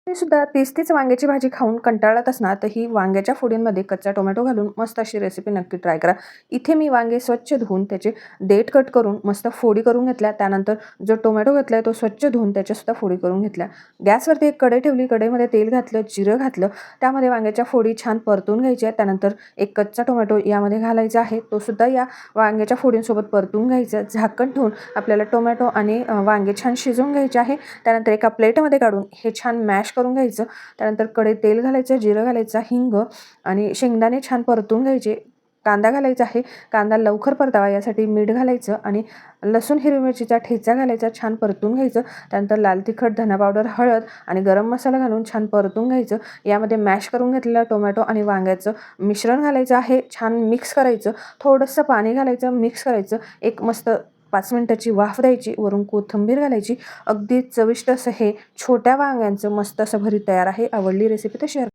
तुम्ही सुद्धा तीच वांग्याची भाजी खाऊन कंटाळत असणार तर ही वांग्याच्या फोडींमध्ये कच्चा टोमॅटो घालून मस्त अशी रेसिपी नक्की ट्राय करा. इथे मी वांगे स्वच्छ धुवून त्याचे देठ कट करून मस्त फोडी करून घेतल्या. त्यानंतर जो टोमॅटो घेतलाय तो स्वच्छ धुवून त्याच्यासुद्धा फोडी करून घेतल्या. गॅसवरती एक कढई ठेवली. कढईमध्ये तेल घातलं, जिरं घातलं. त्यामध्ये वांग्याच्या फोडी छान परतून घ्यायच्या. त्यानंतर एक कच्चा टोमॅटो यामध्ये घालायचा आहे. तो सुद्धा या वांग्याच्या फोडींसोबत परतून घ्यायचा. झाकण ठेवून आपल्याला टोमॅटो आणि वांगे छान शिजवून घ्यायचे आहे. त्यानंतर एका प्लेटमध्ये काढून हे छान मॅश करून घ्यायचं. त्यानंतर कढईत तेल घालायचं, जिरं घालायचं, हिंग आणि शेंगदाणे छान परतून घ्यायचे. कांदा घालायचा आहे. कांदा लवकर परतावा यासाठी मीठ घालायचं आणि लसूण हिरवी मिरचीचा ठेचा घालायचा, छान परतून घ्यायचं. त्यानंतर लाल तिखट, धना पावडर, हळद आणि गरम मसाला घालून छान परतून घ्यायचं. यामध्ये मॅश करून घेतलेलं टोमॅटो आणि वांग्याचं मिश्रण घालायचं आहे. छान मिक्स करायचं. थोडंसं पाणी घालायचं, मिक्स करायचं. एक मस्त 5 मिनिटाची वाफ द्यायची. वरून कोथिंबीर घालायची. अगदी चविष्ट असं हे छोट्या वांग्यांचं मस्त असं भरीत तयार आहे. आवडली रेसिपी तर शेअर